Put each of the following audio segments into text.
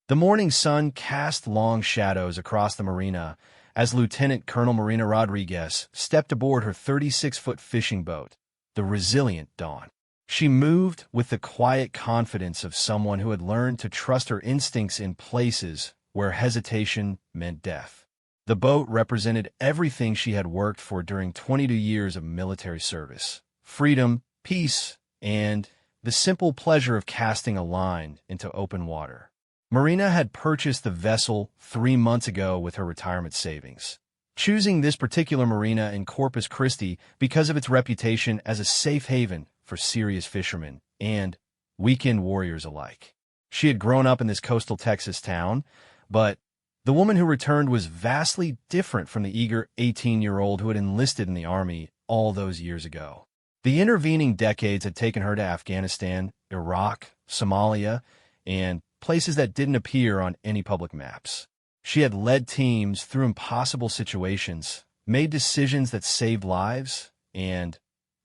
The morning sun cast long shadows across the marina as Lieutenant Colonel Marina Rodriguez stepped aboard her 36-foot fishing boat, the resilient Dawn. She moved with the quiet confidence of someone who had learned to trust her instincts in places where hesitation meant death. The boat represented everything she had worked for during 22 years of military service: freedom, peace, and the simple pleasure of casting a line into open water. Marina had purchased the vessel 3 months ago with her retirement savings, choosing this particular marina in Corpus Christi because of its reputation as a safe haven for serious fishermen and weekend warriors alike. She had grown up in this coastal Texas town, but the woman who returned was vastly different from the eager 18-year-old who had enlisted in the Army all those years ago. The intervening decades had taken her to Afghanistan, Iraq, Somalia, and places that didn't appear on any public maps. She had led teams through impossible situations, made decisions that saved lives, and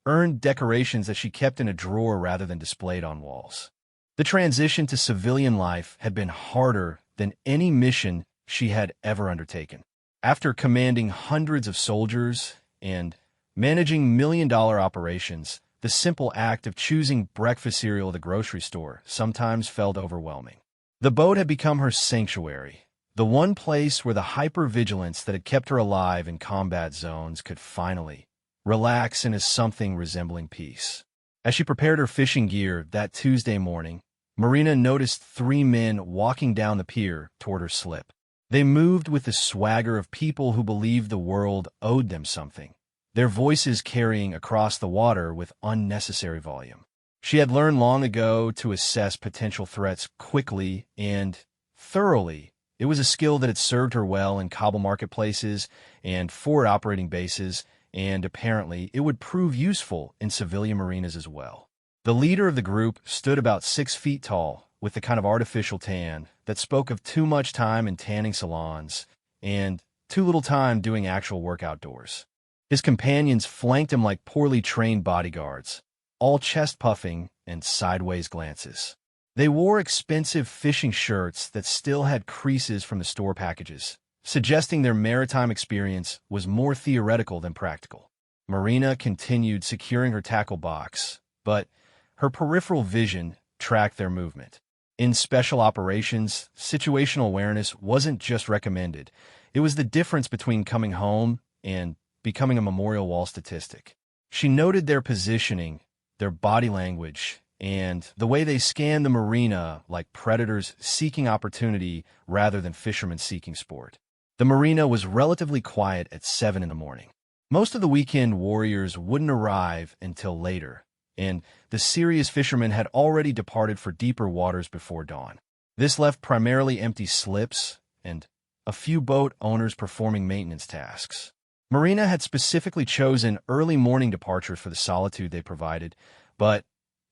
earned decorations that she kept in a drawer rather than displayed on walls. The transition to civilian life had been harder than any mission she had ever undertaken. After commanding hundreds of soldiers and managing million-dollar operations, the simple act of choosing breakfast cereal at the grocery store sometimes felt overwhelming. The boat had become her sanctuary, the one place where the hypervigilance that had kept her alive in combat zones could finally relax into something resembling peace. As she prepared her fishing gear that Tuesday morning, Marina noticed 3 men walking down the pier toward her slip. They moved with the swagger of people who believed the world owed them something, their voices carrying across the water with unnecessary volume. She had learned long ago to assess potential threats quickly and thoroughly. It was a skill that had served her well in Kabul marketplaces and forward operating bases, and apparently it would prove useful in civilian marinas as well. The leader of the group stood about 6 feet tall, with the kind of artificial tan that spoke of too much time in tanning salons and too little time doing actual work outdoors. His companions flanked him like poorly trained bodyguards, all chest-puffing and sideways glances. They wore expensive fishing shirts that still had creases from the store packages, suggesting their maritime experience was more theoretical than practical. Marina continued securing her tackle box, but her peripheral vision tracked their movement. In special operations, situational awareness wasn't just recommended. It was the difference between coming home and becoming a memorial wall statistic. She noted their positioning, their body language, and the way they scanned the marina like predators seeking opportunity rather than fishermen seeking sport. The marina was relatively quiet at 7 in the morning. Most of the weekend warriors wouldn't arrive until later, and the serious fishermen had already departed for deeper waters before dawn. This left primarily empty slips and a few boat owners performing maintenance tasks. Marina had specifically chosen early morning departures for the solitude they provided, but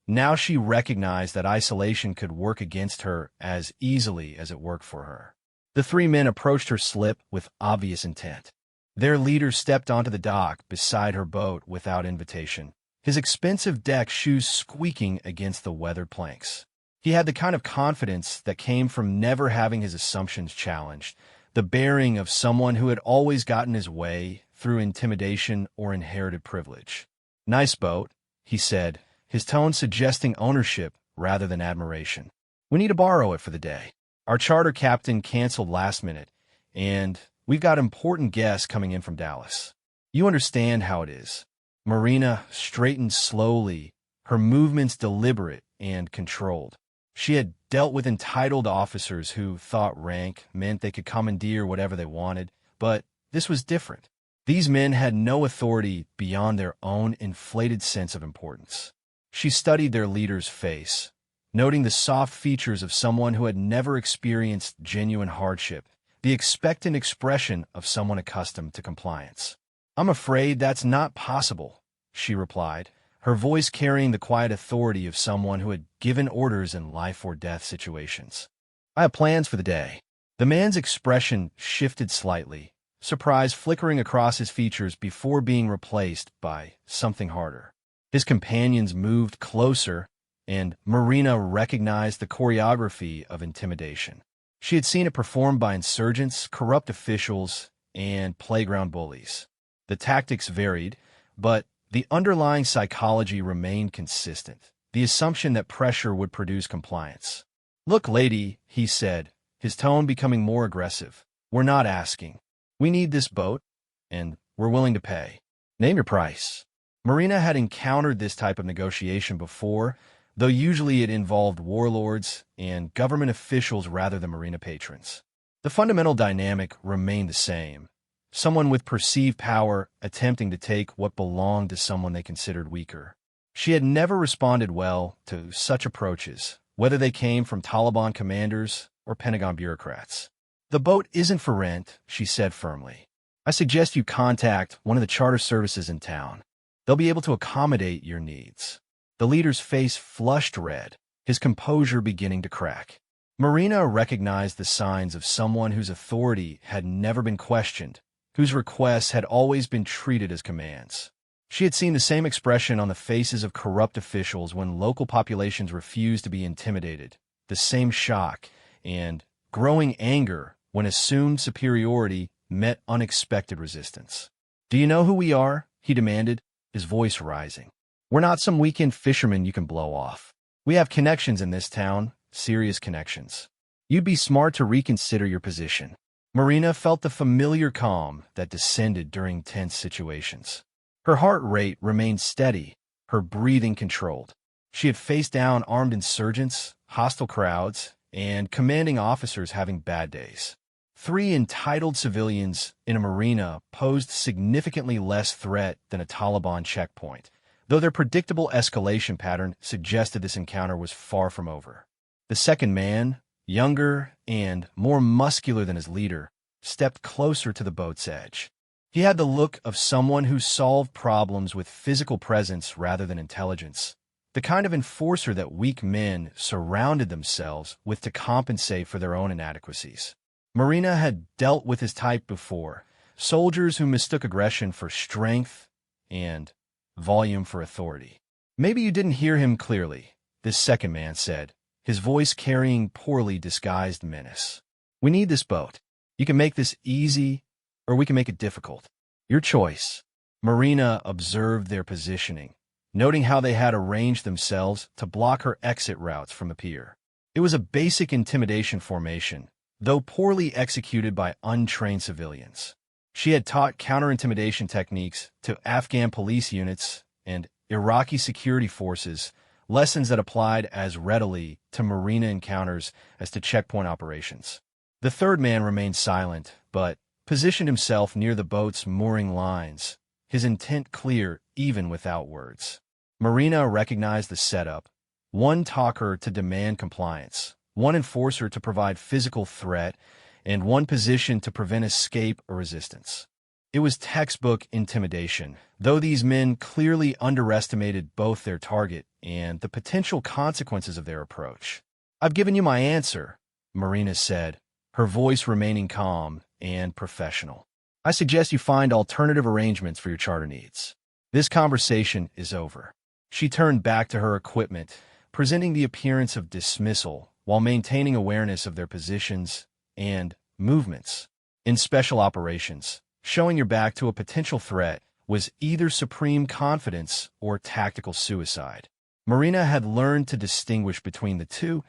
now she recognized that isolation could work against her as easily as it worked for her. The 3 men approached her slip with obvious intent. Their leader stepped onto the dock beside her boat without invitation, his expensive deck shoes squeaking against the weathered planks. He had the kind of confidence that came from never having his assumptions challenged, the bearing of someone who had always gotten his way through intimidation or inherited privilege. "Nice boat," he said, his tone suggesting ownership rather than admiration. "We need to borrow it for the day. Our charter captain canceled last minute, and we've got important guests coming in from Dallas. You understand how it is." Marina straightened slowly, her movements deliberate and controlled. She had dealt with entitled officers who thought rank meant they could commandeer whatever they wanted, but this was different. These men had no authority beyond their own inflated sense of importance. She studied their leader's face, noting the soft features of someone who had never experienced genuine hardship, the expectant expression of someone accustomed to compliance. "I'm afraid that's not possible," she replied, her voice carrying the quiet authority of someone who had given orders in life-or-death situations. "I have plans for the day." The man's expression shifted slightly, surprise flickering across his features before being replaced by something harder. His companions moved closer, and Marina recognized the choreography of intimidation. She had seen it performed by insurgents, corrupt officials, and playground bullies. The tactics varied, but the underlying psychology remained consistent, the assumption that pressure would produce compliance. "Look, lady," he said, his tone becoming more aggressive. "We're not asking. We need this boat, and we're willing to pay. Name your price." Marina had encountered this type of negotiation before, though usually it involved warlords and government officials rather than marina patrons. The fundamental dynamic remained the same. Someone with perceived power attempting to take what belonged to someone they considered weaker. She had never responded well to such approaches, whether they came from Taliban commanders or Pentagon bureaucrats. "The boat isn't for rent," she said firmly. "I suggest you contact one of the charter services in town. They'll be able to accommodate your needs." The leader's face flushed red, his composure beginning to crack. Marina recognized the signs of someone whose authority had never been questioned, whose requests had always been treated as commands. She had seen the same expression on the faces of corrupt officials when local populations refused to be intimidated, the same shock and growing anger when assumed superiority met unexpected resistance. "Do you know who we are?" he demanded, his voice rising. "We're not some weekend fishermen you can blow off. We have connections in this town, serious connections. You'd be smart to reconsider your position." Marina felt the familiar calm that descended during tense situations. Her heart rate remained steady, her breathing controlled. She had faced down armed insurgents, hostile crowds, and commanding officers having bad days. 3 entitled civilians in a marina posed significantly less threat than a Taliban checkpoint, though their predictable escalation pattern suggested this encounter was far from over. The second man, younger and more muscular than his leader, stepped closer to the boat's edge. He had the look of someone who solved problems with physical presence rather than intelligence, the kind of enforcer that weak men surrounded themselves with to compensate for their own inadequacies. Marina had dealt with his type before, soldiers who mistook aggression for strength and volume for authority. "Maybe you didn't hear him clearly," this second man said, his voice carrying poorly disguised menace. "We need this boat. You can make this easy, or we can make it difficult. Your choice." Marina observed their positioning, noting how they had arranged themselves to block her exit routes from the pier. It was a basic intimidation formation, though poorly executed by untrained civilians. She had taught counter-intimidation techniques to Afghan police units and Iraqi security forces, lessons that applied as readily to marina encounters as to checkpoint operations. The third man remained silent, but positioned himself near the boat's mooring lines, his intent clear even without words. Marina recognized the setup: one talker to demand compliance, one enforcer to provide physical threat, and one position to prevent escape or resistance. It was textbook intimidation, though these men clearly underestimated both their target and the potential consequences of their approach. "I've given you my answer," Marina said, her voice remaining calm and professional. "I suggest you find alternative arrangements for your charter needs. This conversation is over." She turned back to her equipment, presenting the appearance of dismissal while maintaining awareness of their positions and movements. In special operations, showing your back to a potential threat was either supreme confidence or tactical suicide. Marina had learned to distinguish between the two,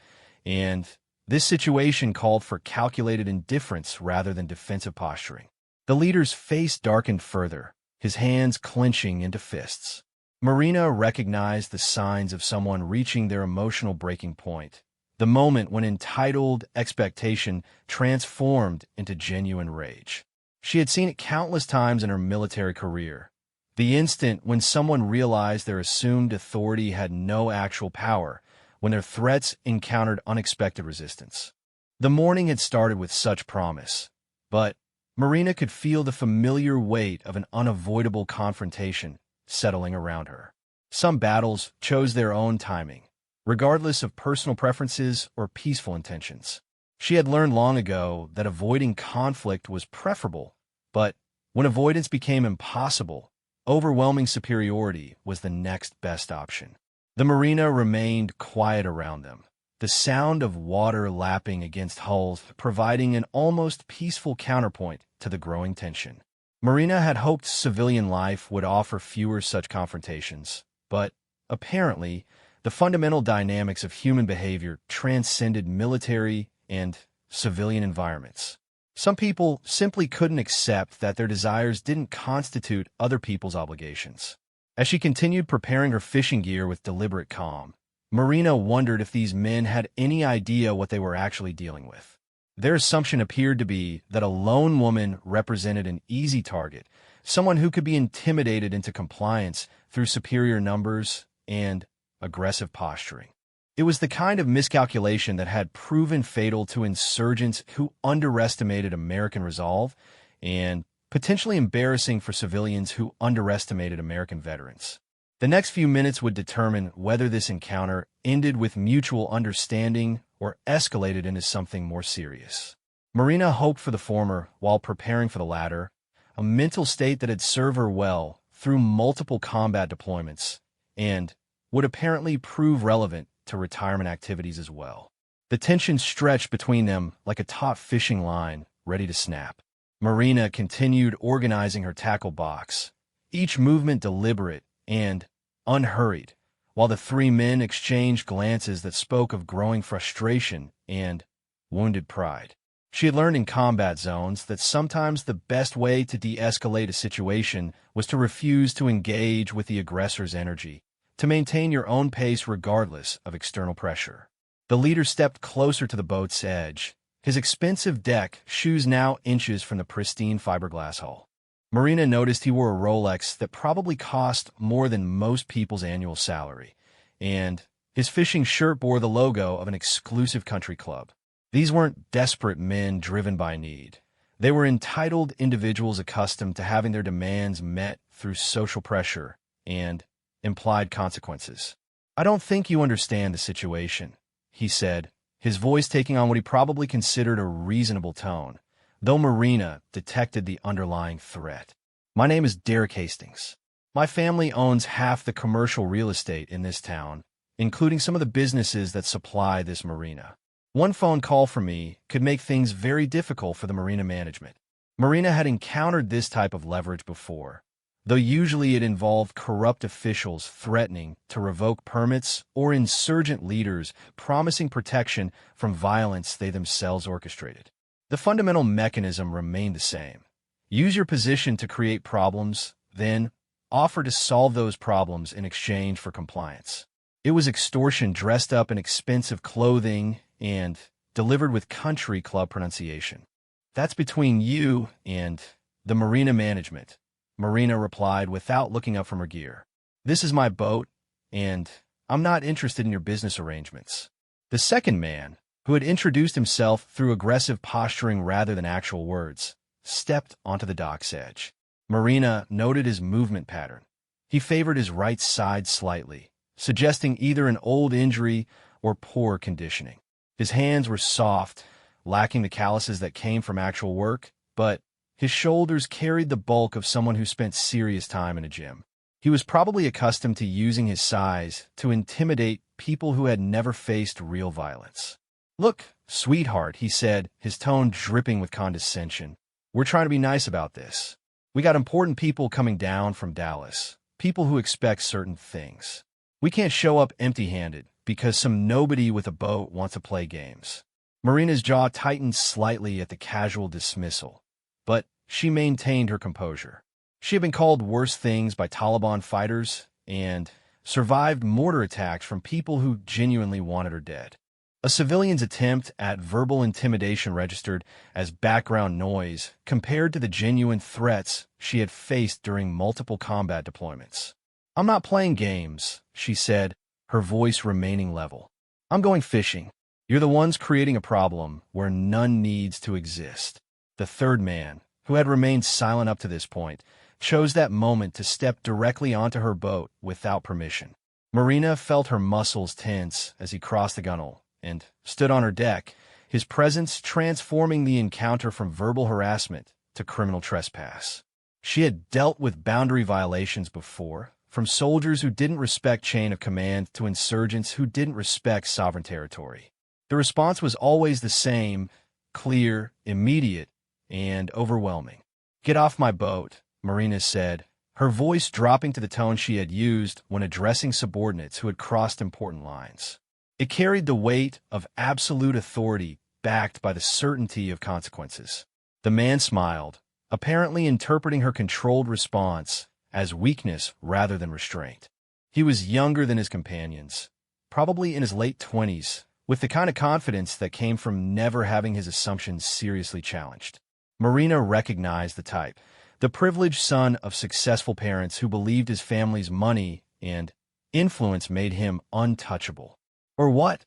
and this situation called for calculated indifference rather than defensive posturing. The leader's face darkened further, his hands clenching into fists. Marina recognized the signs of someone reaching their emotional breaking point, the moment when entitled expectation transformed into genuine rage. She had seen it countless times in her military career. The instant when someone realized their assumed authority had no actual power, when their threats encountered unexpected resistance. The morning had started with such promise, but Marina could feel the familiar weight of an unavoidable confrontation settling around her. Some battles chose their own timing, regardless of personal preferences or peaceful intentions. She had learned long ago that avoiding conflict was preferable, but when avoidance became impossible, overwhelming superiority was the next best option. The marina remained quiet around them, the sound of water lapping against hulls providing an almost peaceful counterpoint to the growing tension. Marina had hoped civilian life would offer fewer such confrontations, but apparently, the fundamental dynamics of human behavior transcended military and civilian environments. Some people simply couldn't accept that their desires didn't constitute other people's obligations. As she continued preparing her fishing gear with deliberate calm, Marina wondered if these men had any idea what they were actually dealing with. Their assumption appeared to be that a lone woman represented an easy target, someone who could be intimidated into compliance through superior numbers and aggressive posturing. It was the kind of miscalculation that had proven fatal to insurgents who underestimated American resolve and potentially embarrassing for civilians who underestimated American veterans. The next few minutes would determine whether this encounter ended with mutual understanding or escalated into something more serious. Marina hoped for the former while preparing for the latter, a mental state that had served her well through multiple combat deployments and would apparently prove relevant to retirement activities as well. The tension stretched between them like a taut fishing line ready to snap. Marina continued organizing her tackle box, each movement deliberate and unhurried, while the three men exchanged glances that spoke of growing frustration and wounded pride. She had learned in combat zones that sometimes the best way to de-escalate a situation was to refuse to engage with the aggressor's energy, to maintain your own pace regardless of external pressure. The leader stepped closer to the boat's edge, his expensive deck shoes now inches from the pristine fiberglass hull. Marina noticed he wore a Rolex that probably cost more than most people's annual salary, and his fishing shirt bore the logo of an exclusive country club. These weren't desperate men driven by need. They were entitled individuals accustomed to having their demands met through social pressure and implied consequences. "I don't think you understand the situation," he said, his voice taking on what he probably considered a reasonable tone, though Marina detected the underlying threat. "My name is Derek Hastings. My family owns half the commercial real estate in this town, including some of the businesses that supply this marina. One phone call from me could make things very difficult for the marina management." Marina had encountered this type of leverage before, though usually it involved corrupt officials threatening to revoke permits or insurgent leaders promising protection from violence they themselves orchestrated. The fundamental mechanism remained the same. Use your position to create problems, then offer to solve those problems in exchange for compliance. It was extortion dressed up in expensive clothing and delivered with country club pronunciation. "That's between you and the marina management," Marina replied without looking up from her gear. "This is my boat, and I'm not interested in your business arrangements." The second man, who had introduced himself through aggressive posturing rather than actual words, stepped onto the dock's edge. Marina noted his movement pattern. He favored his right side slightly, suggesting either an old injury or poor conditioning. His hands were soft, lacking the calluses that came from actual work, but his shoulders carried the bulk of someone who spent serious time in a gym. He was probably accustomed to using his size to intimidate people who had never faced real violence. "Look, sweetheart," he said, his tone dripping with condescension. "We're trying to be nice about this. We got important people coming down from Dallas, people who expect certain things. We can't show up empty-handed because some nobody with a boat wants to play games." Marina's jaw tightened slightly at the casual dismissal, but she maintained her composure. She had been called worse things by Taliban fighters and survived mortar attacks from people who genuinely wanted her dead. A civilian's attempt at verbal intimidation registered as background noise compared to the genuine threats she had faced during multiple combat deployments. "I'm not playing games," she said, her voice remaining level. "I'm going fishing. You're the ones creating a problem where none needs to exist." The third man, who had remained silent up to this point, chose that moment to step directly onto her boat without permission. Marina felt her muscles tense as he crossed the gunwale and stood on her deck, his presence transforming the encounter from verbal harassment to criminal trespass. She had dealt with boundary violations before, from soldiers who didn't respect chain of command to insurgents who didn't respect sovereign territory. The response was always the same, clear, immediate, and overwhelming. "Get off my boat," Marina said, her voice dropping to the tone she had used when addressing subordinates who had crossed important lines. It carried the weight of absolute authority backed by the certainty of consequences. The man smiled, apparently interpreting her controlled response as weakness rather than restraint. He was younger than his companions, probably in his late 20s, with the kind of confidence that came from never having his assumptions seriously challenged. Marina recognized the type, the privileged son of successful parents who believed his family's money and influence made him untouchable. "Or what?"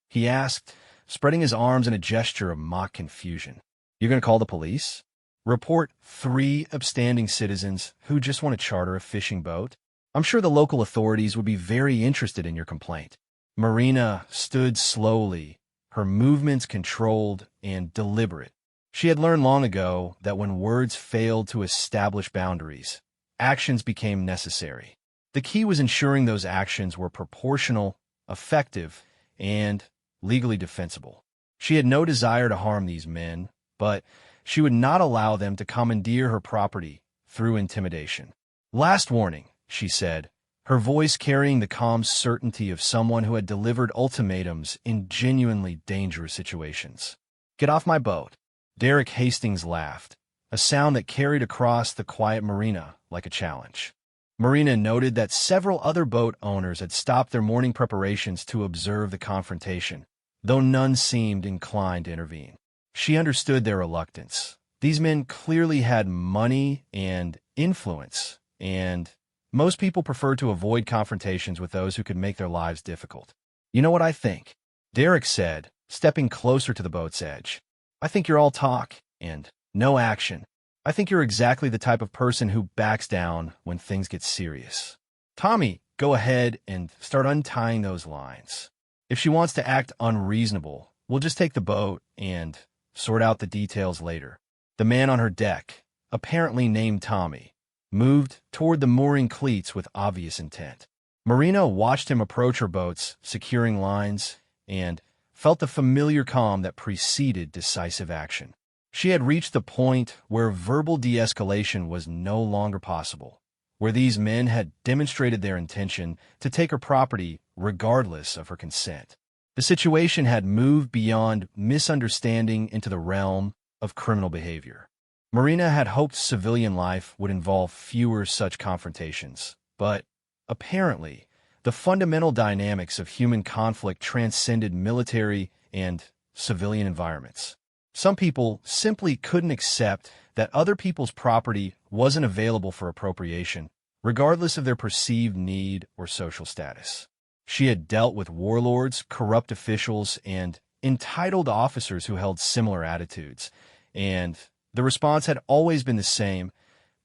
he asked, spreading his arms in a gesture of mock confusion. "You're going to call the police? Report 3 upstanding citizens who just want to charter a fishing boat? I'm sure the local authorities would be very interested in your complaint." Marina stood slowly, her movements controlled and deliberate. She had learned long ago that when words failed to establish boundaries, actions became necessary. The key was ensuring those actions were proportional, effective, and legally defensible. She had no desire to harm these men, but she would not allow them to commandeer her property through intimidation. "Last warning," she said, her voice carrying the calm certainty of someone who had delivered ultimatums in genuinely dangerous situations. "Get off my boat." Derek Hastings laughed, a sound that carried across the quiet marina like a challenge. Marina noted that several other boat owners had stopped their morning preparations to observe the confrontation, though none seemed inclined to intervene. She understood their reluctance. These men clearly had money and influence, and most people prefer to avoid confrontations with those who could make their lives difficult. "You know what I think?" Derek said, stepping closer to the boat's edge. "I think you're all talk and no action. I think you're exactly the type of person who backs down when things get serious. Tommy, go ahead and start untying those lines. If she wants to act unreasonable, we'll just take the boat and sort out the details later." The man on her deck, apparently named Tommy, moved toward the mooring cleats with obvious intent. Marina watched him approach her boats, securing lines, and felt the familiar calm that preceded decisive action. She had reached the point where verbal de-escalation was no longer possible, where these men had demonstrated their intention to take her property regardless of her consent. The situation had moved beyond misunderstanding into the realm of criminal behavior. Marina had hoped civilian life would involve fewer such confrontations, but apparently, the fundamental dynamics of human conflict transcended military and civilian environments. Some people simply couldn't accept that other people's property wasn't available for appropriation, regardless of their perceived need or social status. She had dealt with warlords, corrupt officials, and entitled officers who held similar attitudes, and the response had always been the same: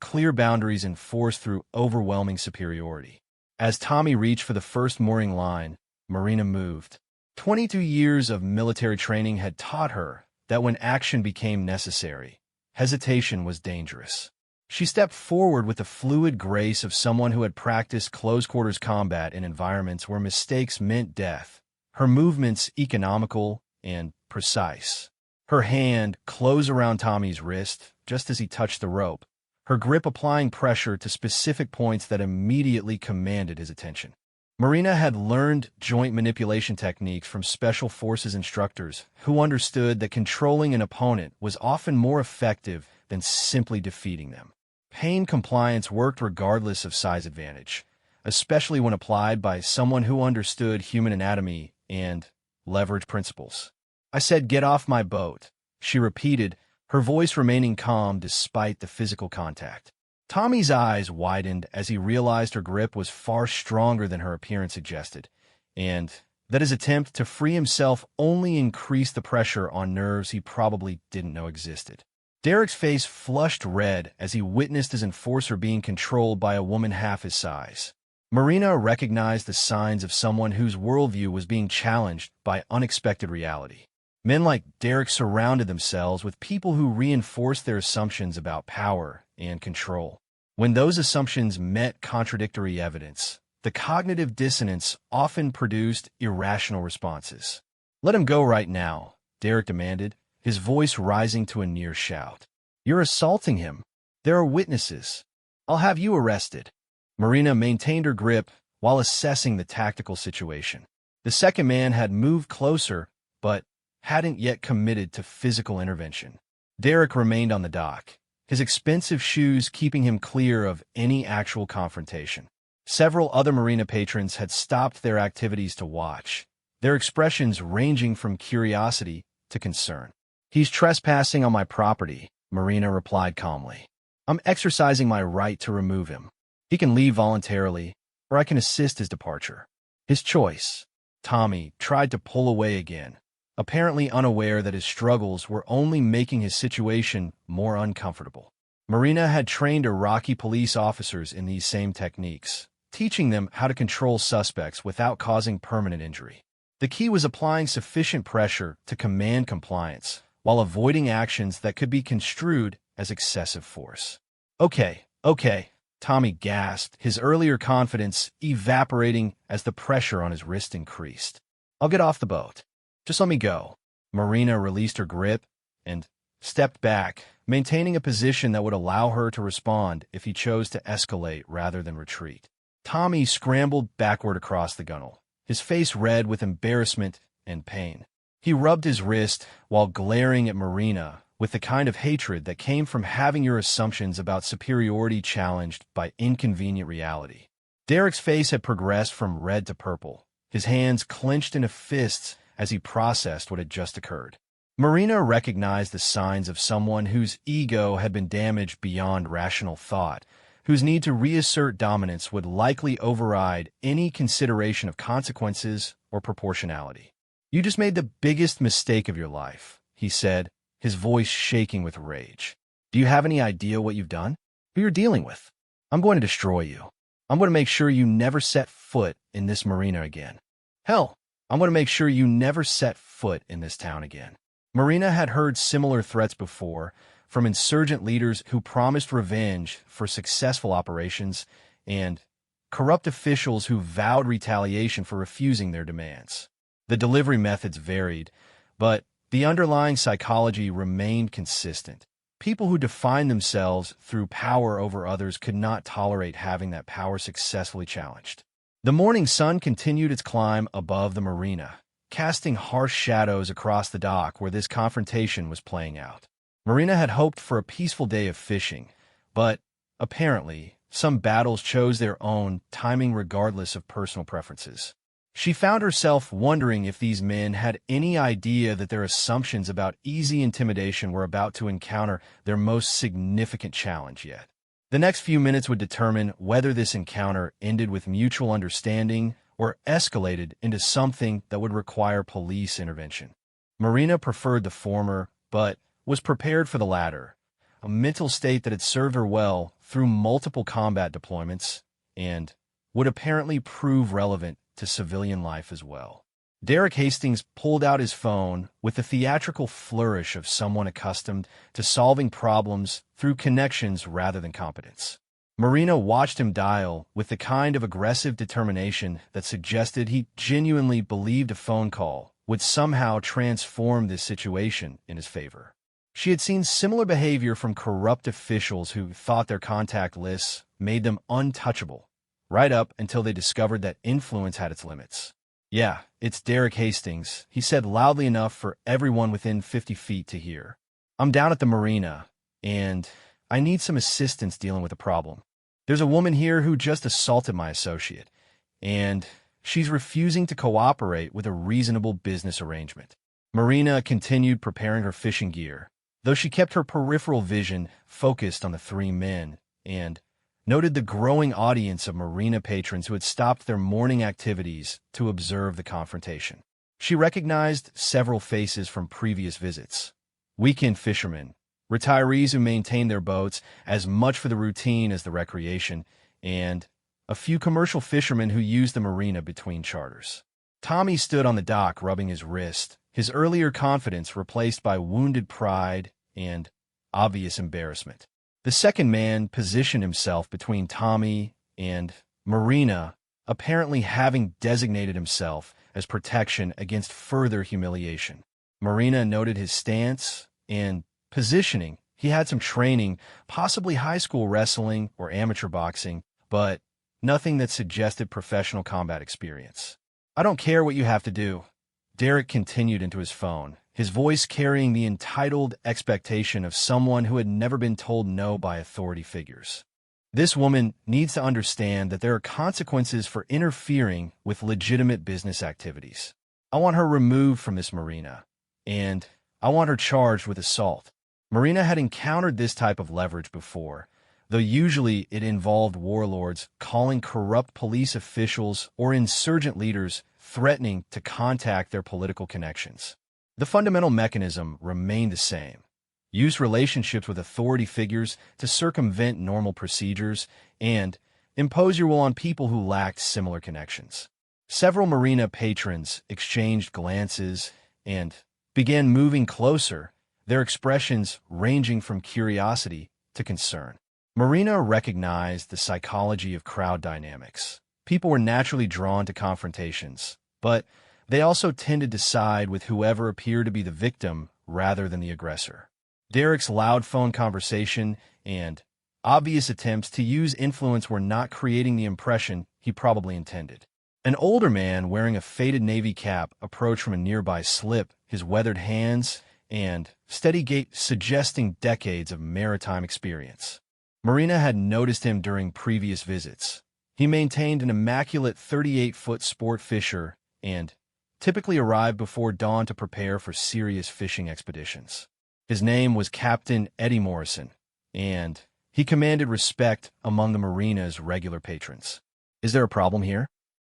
clear boundaries enforced through overwhelming superiority. As Tommy reached for the first mooring line, Marina moved. 22 years of military training had taught her that when action became necessary, hesitation was dangerous. She stepped forward with the fluid grace of someone who had practiced close-quarters combat in environments where mistakes meant death, her movements economical and precise. Her hand closed around Tommy's wrist just as he touched the rope, her grip applying pressure to specific points that immediately commanded his attention. Marina had learned joint manipulation techniques from special forces instructors who understood that controlling an opponent was often more effective than simply defeating them. Pain compliance worked regardless of size advantage, especially when applied by someone who understood human anatomy and leverage principles. "I said get off my boat," she repeated, her voice remaining calm despite the physical contact. Tommy's eyes widened as he realized her grip was far stronger than her appearance suggested, and that his attempt to free himself only increased the pressure on nerves he probably didn't know existed. Derek's face flushed red as he witnessed his enforcer being controlled by a woman half his size. Marina recognized the signs of someone whose worldview was being challenged by unexpected reality. Men like Derek surrounded themselves with people who reinforced their assumptions about power and control. When those assumptions met contradictory evidence, the cognitive dissonance often produced irrational responses. "Let him go right now," Derek demanded, his voice rising to a near shout. "You're assaulting him. There are witnesses. I'll have you arrested." Marina maintained her grip while assessing the tactical situation. The second man had moved closer, but hadn't yet committed to physical intervention. Derek remained on the dock, his expensive shoes keeping him clear of any actual confrontation. Several other marina patrons had stopped their activities to watch, their expressions ranging from curiosity to concern. "He's trespassing on my property," Marina replied calmly. "I'm exercising my right to remove him. He can leave voluntarily, or I can assist his departure. His choice." Tommy tried to pull away again, apparently unaware that his struggles were only making his situation more uncomfortable. Marina had trained Iraqi police officers in these same techniques, teaching them how to control suspects without causing permanent injury. The key was applying sufficient pressure to command compliance, while avoiding actions that could be construed as excessive force. Okay, Tommy gasped, his earlier confidence evaporating as the pressure on his wrist increased. "I'll get off the boat. Just let me go." Marina released her grip and stepped back, maintaining a position that would allow her to respond if he chose to escalate rather than retreat. Tommy scrambled backward across the gunnel, his face red with embarrassment and pain. He rubbed his wrist while glaring at Marina with the kind of hatred that came from having your assumptions about superiority challenged by inconvenient reality. Derek's face had progressed from red to purple, his hands clenched into fists as he processed what had just occurred. Marina recognized the signs of someone whose ego had been damaged beyond rational thought, whose need to reassert dominance would likely override any consideration of consequences or proportionality. "You just made the biggest mistake of your life," he said, his voice shaking with rage. "Do you have any idea what you've done? Who you're dealing with? I'm going to destroy you. I'm going to make sure you never set foot in this marina again. Hell, I'm going to make sure you never set foot in this town again." Marina had heard similar threats before from insurgent leaders who promised revenge for successful operations and corrupt officials who vowed retaliation for refusing their demands. The delivery methods varied, but the underlying psychology remained consistent. People who defined themselves through power over others could not tolerate having that power successfully challenged. The morning sun continued its climb above the marina, casting harsh shadows across the dock where this confrontation was playing out. Marina had hoped for a peaceful day of fishing, but apparently some battles chose their own timing regardless of personal preferences. She found herself wondering if these men had any idea that their assumptions about easy intimidation were about to encounter their most significant challenge yet. The next few minutes would determine whether this encounter ended with mutual understanding or escalated into something that would require police intervention. Marina preferred the former, but was prepared for the latter, a mental state that had served her well through multiple combat deployments and would apparently prove relevant to civilian life as well. Derek Hastings pulled out his phone with the theatrical flourish of someone accustomed to solving problems through connections rather than competence. Marina watched him dial with the kind of aggressive determination that suggested he genuinely believed a phone call would somehow transform this situation in his favor. She had seen similar behavior from corrupt officials who thought their contact lists made them untouchable, right up until they discovered that influence had its limits. "Yeah, it's Derek Hastings," he said loudly enough for everyone within 50 feet to hear. "I'm down at the marina, and I need some assistance dealing with a problem. There's a woman here who just assaulted my associate, and she's refusing to cooperate with a reasonable business arrangement." Marina continued preparing her fishing gear, though she kept her peripheral vision focused on the three men and noted the growing audience of marina patrons who had stopped their morning activities to observe the confrontation. She recognized several faces from previous visits: weekend fishermen, retirees who maintained their boats as much for the routine as the recreation, and a few commercial fishermen who used the marina between charters. Tommy stood on the dock rubbing his wrist, his earlier confidence replaced by wounded pride and obvious embarrassment. The second man positioned himself between Tommy and Marina, apparently having designated himself as protection against further humiliation. Marina noted his stance and positioning. He had some training, possibly high school wrestling or amateur boxing, but nothing that suggested professional combat experience. "I don't care what you have to do," Derek continued into his phone, his voice carrying the entitled expectation of someone who had never been told no by authority figures. "This woman needs to understand that there are consequences for interfering with legitimate business activities. I want her removed from this marina, and I want her charged with assault." Marina had encountered this type of leverage before, though usually it involved warlords calling corrupt police officials or insurgent leaders threatening to contact their political connections. The fundamental mechanism remained the same: use relationships with authority figures to circumvent normal procedures and impose your will on people who lacked similar connections. Several marina patrons exchanged glances and began moving closer, their expressions ranging from curiosity to concern. Marina recognized the psychology of crowd dynamics. People were naturally drawn to confrontations, but they also tended to side with whoever appeared to be the victim rather than the aggressor. Derek's loud phone conversation and obvious attempts to use influence were not creating the impression he probably intended. An older man wearing a faded navy cap approached from a nearby slip, his weathered hands and steady gait suggesting decades of maritime experience. Marina had noticed him during previous visits. He maintained an immaculate 38-foot sport fisher and typically arrived before dawn to prepare for serious fishing expeditions. His name was Captain Eddie Morrison, and he commanded respect among the marina's regular patrons. "Is there a problem here?"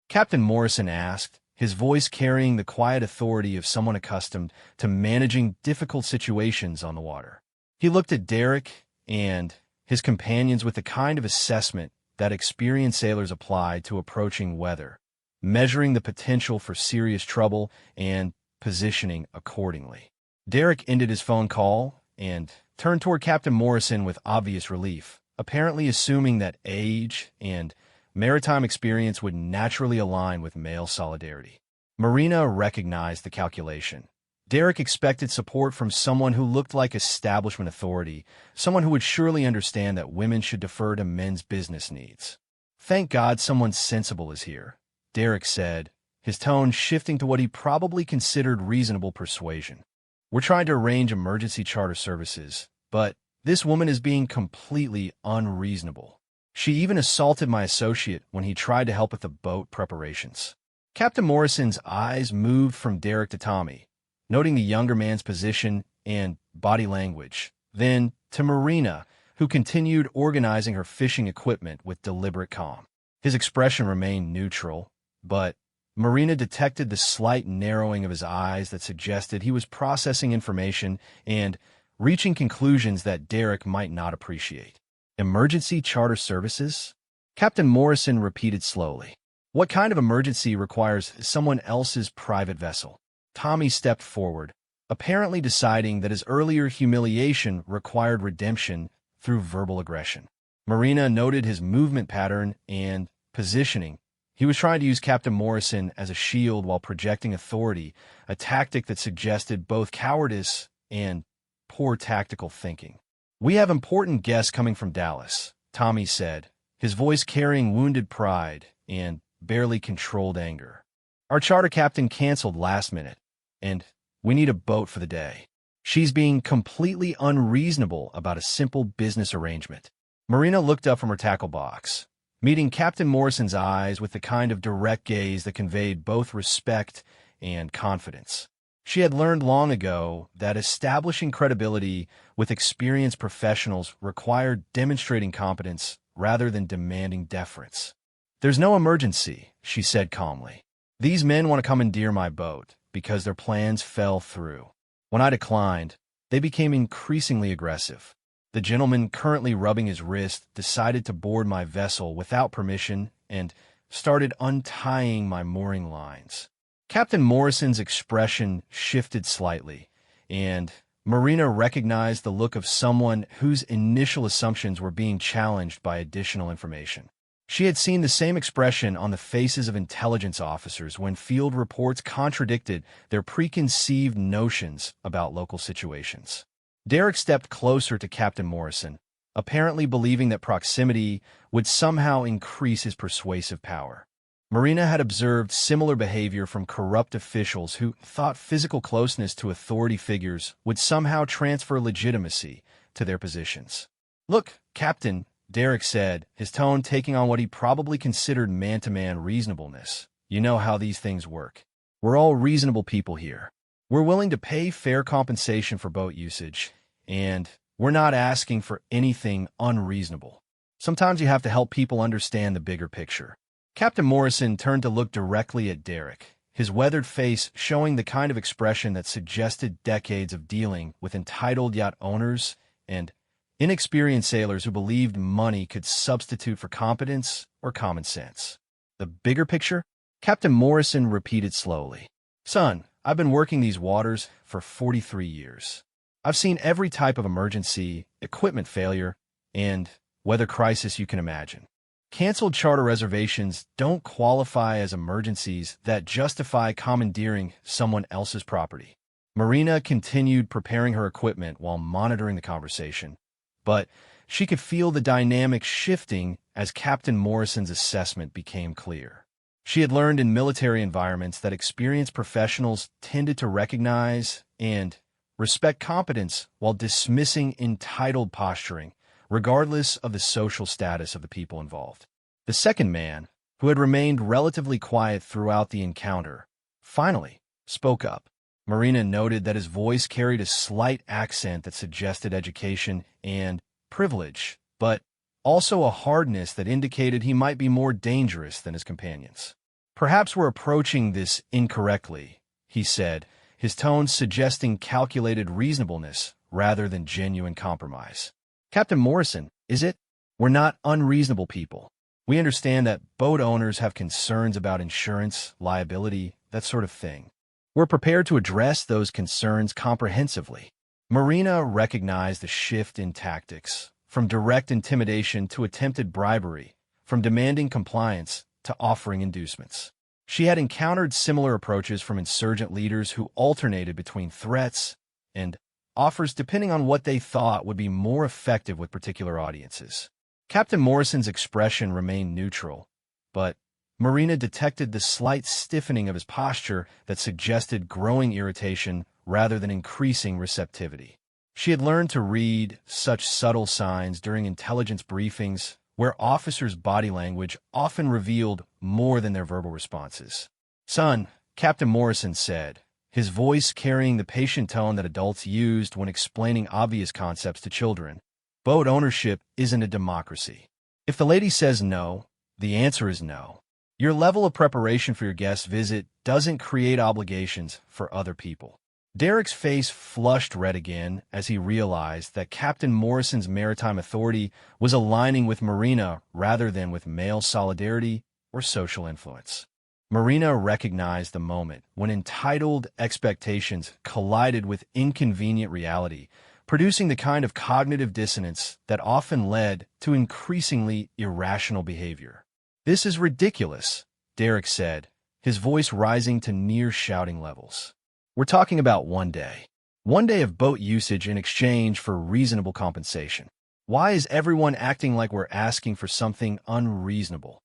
Captain Morrison asked, his voice carrying the quiet authority of someone accustomed to managing difficult situations on the water. He looked at Derek and his companions with the kind of assessment that experienced sailors apply to approaching weather, measuring the potential for serious trouble and positioning accordingly. Derek ended his phone call and turned toward Captain Morrison with obvious relief, apparently assuming that age and maritime experience would naturally align with male solidarity. Marina recognized the calculation. Derek expected support from someone who looked like establishment authority, someone who would surely understand that women should defer to men's business needs. "Thank God someone sensible is here," Derek said, his tone shifting to what he probably considered reasonable persuasion. "We're trying to arrange emergency charter services, but this woman is being completely unreasonable. She even assaulted my associate when he tried to help with the boat preparations." Captain Morrison's eyes moved from Derek to Tommy, noting the younger man's position and body language, then to Marina, who continued organizing her fishing equipment with deliberate calm. His expression remained neutral, but Marina detected the slight narrowing of his eyes that suggested he was processing information and reaching conclusions that Derek might not appreciate. "Emergency charter services?" Captain Morrison repeated slowly. "What kind of emergency requires someone else's private vessel?" Tommy stepped forward, apparently deciding that his earlier humiliation required redemption through verbal aggression. Marina noted his movement pattern and positioning. He was trying to use Captain Morrison as a shield while projecting authority, a tactic that suggested both cowardice and poor tactical thinking. "We have important guests coming from Dallas," Tommy said, his voice carrying wounded pride and barely controlled anger. "Our charter captain canceled last minute, and we need a boat for the day. She's being completely unreasonable about a simple business arrangement." Marina looked up from her tackle box, meeting Captain Morrison's eyes with the kind of direct gaze that conveyed both respect and confidence. She had learned long ago that establishing credibility with experienced professionals required demonstrating competence rather than demanding deference. "There's no emergency," she said calmly. "These men want to commandeer my boat because their plans fell through. When I declined, they became increasingly aggressive. The gentleman currently rubbing his wrist decided to board my vessel without permission and started untying my mooring lines." Captain Morrison's expression shifted slightly, and Marina recognized the look of someone whose initial assumptions were being challenged by additional information. She had seen the same expression on the faces of intelligence officers when field reports contradicted their preconceived notions about local situations. Derek stepped closer to Captain Morrison, apparently believing that proximity would somehow increase his persuasive power. Marina had observed similar behavior from corrupt officials who thought physical closeness to authority figures would somehow transfer legitimacy to their positions. "Look, Captain," Derek said, his tone taking on what he probably considered man-to-man reasonableness. "You know how these things work. We're all reasonable people here. We're willing to pay fair compensation for boat usage, and we're not asking for anything unreasonable. Sometimes you have to help people understand the bigger picture." Captain Morrison turned to look directly at Derek, his weathered face showing the kind of expression that suggested decades of dealing with entitled yacht owners and inexperienced sailors who believed money could substitute for competence or common sense. "The bigger picture?" Captain Morrison repeated slowly. "Son, I've been working these waters for 43 years. I've seen every type of emergency, equipment failure, and weather crisis you can imagine. Canceled charter reservations don't qualify as emergencies that justify commandeering someone else's property." Marina continued preparing her equipment while monitoring the conversation, but she could feel the dynamic shifting as Captain Morrison's assessment became clear. She had learned in military environments that experienced professionals tended to recognize and respect competence while dismissing entitled posturing, regardless of the social status of the people involved. The second man, who had remained relatively quiet throughout the encounter, finally spoke up. Marina noted that his voice carried a slight accent that suggested education and privilege, but also a hardness that indicated he might be more dangerous than his companions. "Perhaps we're approaching this incorrectly," he said, his tone suggesting calculated reasonableness rather than genuine compromise. "Captain Morrison, is it? We're not unreasonable people. We understand that boat owners have concerns about insurance, liability, that sort of thing. We're prepared to address those concerns comprehensively." Marina recognized the shift in tactics, from direct intimidation to attempted bribery, from demanding compliance to offering inducements. She had encountered similar approaches from insurgent leaders who alternated between threats and offers depending on what they thought would be more effective with particular audiences. Captain Morrison's expression remained neutral, but Marina detected the slight stiffening of his posture that suggested growing irritation rather than increasing receptivity. She had learned to read such subtle signs during intelligence briefings where officers' body language often revealed more than their verbal responses. "Son," Captain Morrison said, his voice carrying the patient tone that adults used when explaining obvious concepts to children, "boat ownership isn't a democracy. If the lady says no, the answer is no. Your level of preparation for your guest visit doesn't create obligations for other people." Derek's face flushed red again as he realized that Captain Morrison's maritime authority was aligning with Marina rather than with male solidarity or social influence. Marina recognized the moment when entitled expectations collided with inconvenient reality, producing the kind of cognitive dissonance that often led to increasingly irrational behavior. "This is ridiculous," Derek said, his voice rising to near shouting levels. "We're talking about 1 day. 1 day of boat usage in exchange for reasonable compensation. Why is everyone acting like we're asking for something unreasonable?"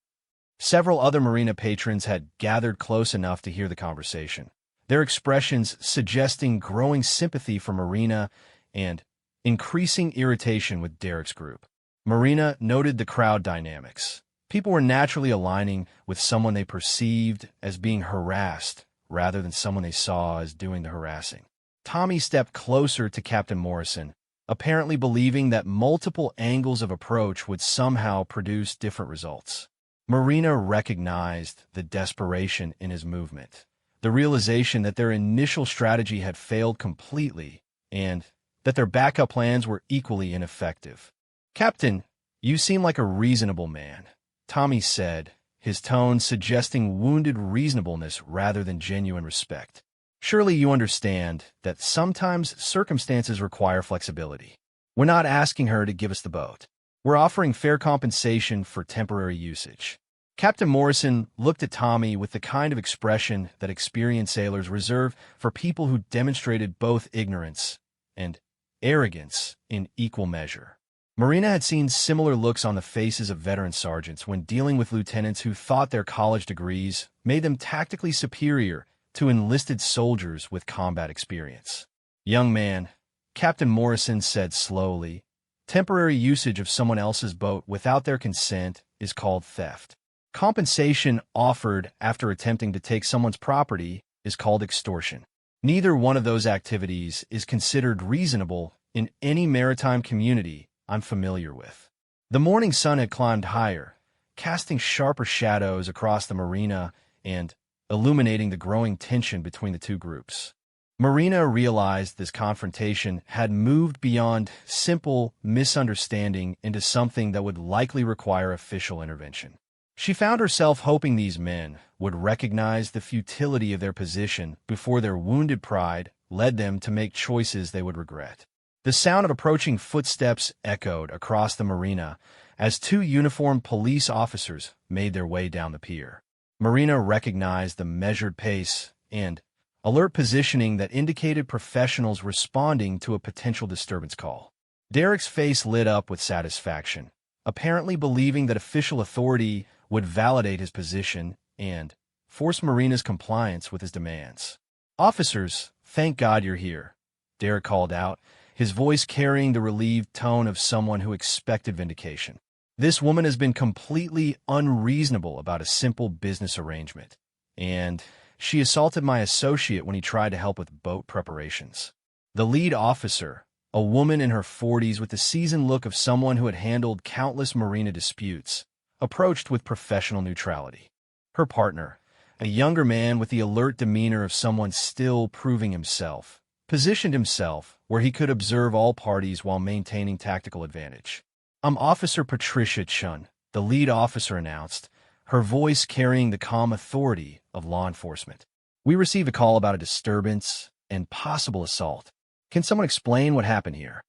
Several other marina patrons had gathered close enough to hear the conversation, their expressions suggesting growing sympathy for Marina and increasing irritation with Derek's group. Marina noted the crowd dynamics. People were naturally aligning with someone they perceived as being harassed rather than someone they saw as doing the harassing. Tommy stepped closer to Captain Morrison, apparently believing that multiple angles of approach would somehow produce different results. Marina recognized the desperation in his movement, the realization that their initial strategy had failed completely and that their backup plans were equally ineffective. "Captain, you seem like a reasonable man," Tommy said, his tone suggesting wounded reasonableness rather than genuine respect. Surely you understand that sometimes circumstances require flexibility. We're not asking her to give us the boat. We're offering fair compensation for temporary usage. Captain Morrison looked at Tommy with the kind of expression that experienced sailors reserve for people who demonstrated both ignorance and arrogance in equal measure. Marina had seen similar looks on the faces of veteran sergeants when dealing with lieutenants who thought their college degrees made them tactically superior to enlisted soldiers with combat experience. "Young man," Captain Morrison said slowly, "temporary usage of someone else's boat without their consent is called theft. Compensation offered after attempting to take someone's property is called extortion. Neither one of those activities is considered reasonable in any maritime community I'm familiar with." The morning sun had climbed higher, casting sharper shadows across the marina and illuminating the growing tension between the two groups. Marina realized this confrontation had moved beyond simple misunderstanding into something that would likely require official intervention. She found herself hoping these men would recognize the futility of their position before their wounded pride led them to make choices they would regret. The sound of approaching footsteps echoed across the marina as two uniformed police officers made their way down the pier. Marina recognized the measured pace and alert positioning that indicated professionals responding to a potential disturbance call. Derek's face lit up with satisfaction, apparently believing that official authority would validate his position and force Marina's compliance with his demands. "Officers, thank God you're here," Derek called out, his voice carrying the relieved tone of someone who expected vindication. "This woman has been completely unreasonable about a simple business arrangement, and she assaulted my associate when he tried to help with boat preparations." The lead officer, a woman in her 40s with the seasoned look of someone who had handled countless marina disputes, approached with professional neutrality. Her partner, a younger man with the alert demeanor of someone still proving himself, positioned himself where he could observe all parties while maintaining tactical advantage. "I'm Officer Patricia Chun," the lead officer announced, her voice carrying the calm authority of law enforcement. "We received a call about a disturbance and possible assault. Can someone explain what happened here?"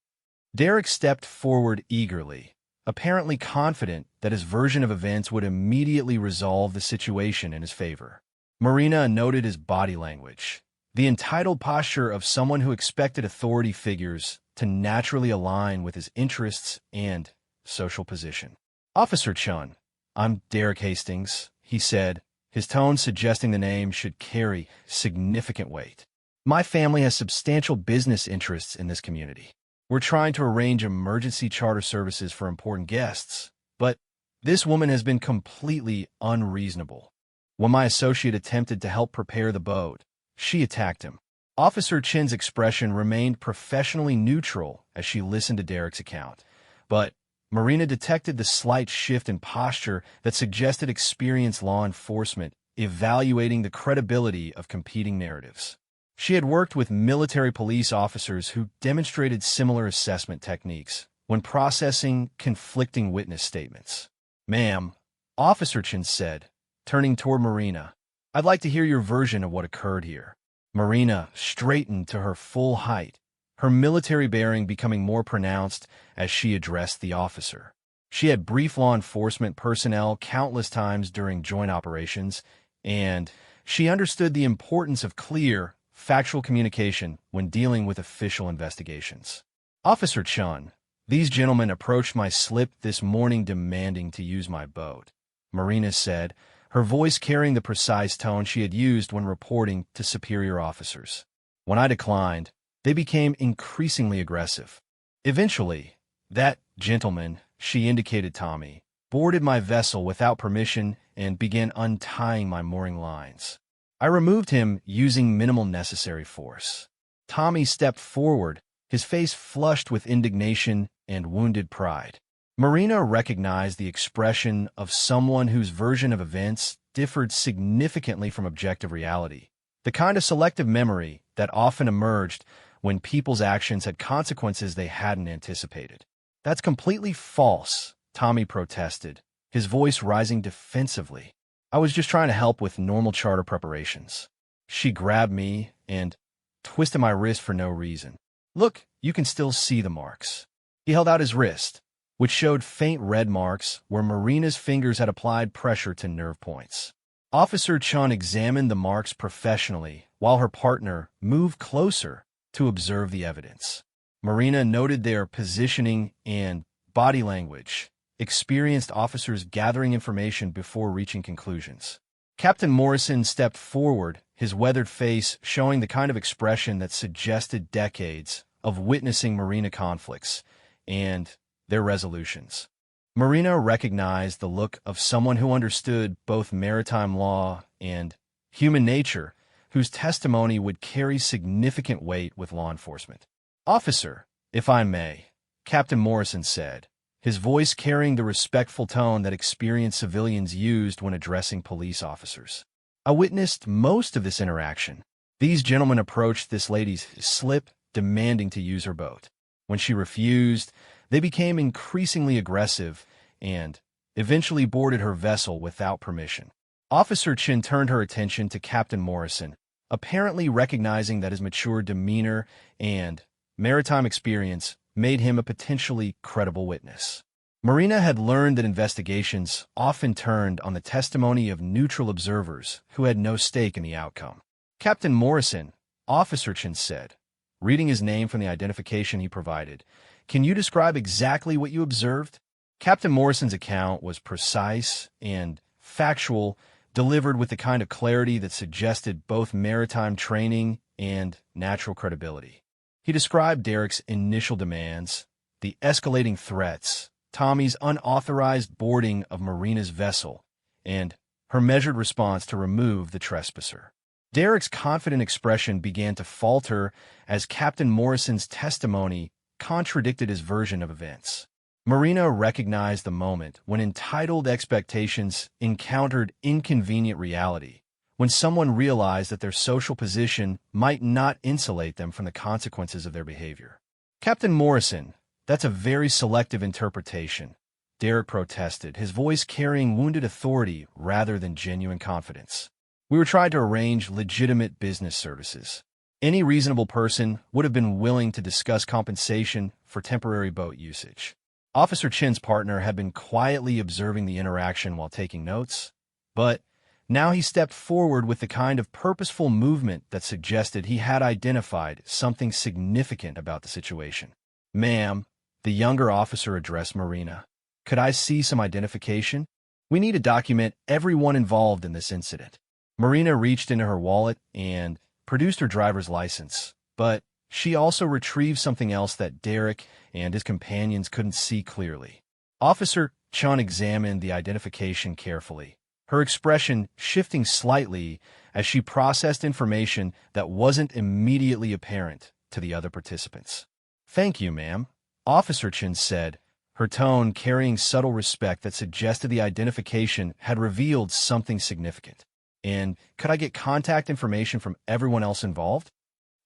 Derek stepped forward eagerly, apparently confident that his version of events would immediately resolve the situation in his favor. Marina noted his body language, the entitled posture of someone who expected authority figures to naturally align with his interests and social position. "Officer Chun, I'm Derek Hastings," he said, his tone suggesting the name should carry significant weight. "My family has substantial business interests in this community. We're trying to arrange emergency charter services for important guests, but this woman has been completely unreasonable. When my associate attempted to help prepare the boat, she attacked him." Officer Chin's expression remained professionally neutral as she listened to Derek's account, but Marina detected the slight shift in posture that suggested experienced law enforcement evaluating the credibility of competing narratives. She had worked with military police officers who demonstrated similar assessment techniques when processing conflicting witness statements. "Ma'am," Officer Chin said, turning toward Marina, "I'd like to hear your version of what occurred here." Marina straightened to her full height, her military bearing becoming more pronounced as she addressed the officer. She had briefed law enforcement personnel countless times during joint operations, and she understood the importance of clear, factual communication when dealing with official investigations. "Officer Chun, these gentlemen approached my slip this morning demanding to use my boat," Marina said, her voice carrying the precise tone she had used when reporting to superior officers. "When I declined, they became increasingly aggressive. Eventually, that gentleman," she indicated Tommy, "boarded my vessel without permission and began untying my mooring lines. I removed him using minimal necessary force." Tommy stepped forward, his face flushed with indignation and wounded pride. Marina recognized the expression of someone whose version of events differed significantly from objective reality, the kind of selective memory that often emerged when people's actions had consequences they hadn't anticipated. "That's completely false," Tommy protested, his voice rising defensively. "I was just trying to help with normal charter preparations." She grabbed me and twisted my wrist for no reason. Look, you can still see the marks. He held out his wrist, which showed faint red marks where Marina's fingers had applied pressure to nerve points. Officer Chun examined the marks professionally while her partner moved closer to observe the evidence. Marina noted their positioning and body language, experienced officers gathering information before reaching conclusions. Captain Morrison stepped forward, his weathered face showing the kind of expression that suggested decades of witnessing Marina conflicts and their resolutions. Marina recognized the look of someone who understood both maritime law and human nature, whose testimony would carry significant weight with law enforcement. "Officer, if I may," Captain Morrison said, his voice carrying the respectful tone that experienced civilians used when addressing police officers. "I witnessed most of this interaction. These gentlemen approached this lady's slip, demanding to use her boat. When she refused, they became increasingly aggressive and eventually boarded her vessel without permission." Officer Chin turned her attention to Captain Morrison, apparently recognizing that his mature demeanor and maritime experience made him a potentially credible witness. Marina had learned that investigations often turned on the testimony of neutral observers who had no stake in the outcome. "Captain Morrison," Officer Chin said, reading his name from the identification he provided, "can you describe exactly what you observed?" Captain Morrison's account was precise and factual, delivered with the kind of clarity that suggested both maritime training and natural credibility. He described Derek's initial demands, the escalating threats, Tommy's unauthorized boarding of Marina's vessel, and her measured response to remove the trespasser. Derek's confident expression began to falter as Captain Morrison's testimony contradicted his version of events. Marina recognized the moment when entitled expectations encountered inconvenient reality, when someone realized that their social position might not insulate them from the consequences of their behavior. "Captain Morrison, that's a very selective interpretation," Derek protested, his voice carrying wounded authority rather than genuine confidence. "We were trying to arrange legitimate business services. Any reasonable person would have been willing to discuss compensation for temporary boat usage." Officer Chin's partner had been quietly observing the interaction while taking notes, but now he stepped forward with the kind of purposeful movement that suggested he had identified something significant about the situation. "Ma'am," the younger officer addressed Marina, "could I see some identification? We need to document everyone involved in this incident." Marina reached into her wallet and produced her driver's license, but she also retrieved something else that Derek and his companions couldn't see clearly. Officer Chun examined the identification carefully, her expression shifting slightly as she processed information that wasn't immediately apparent to the other participants. "Thank you, ma'am," Officer Chin said, her tone carrying subtle respect that suggested the identification had revealed something significant. "And could I get contact information from everyone else involved?"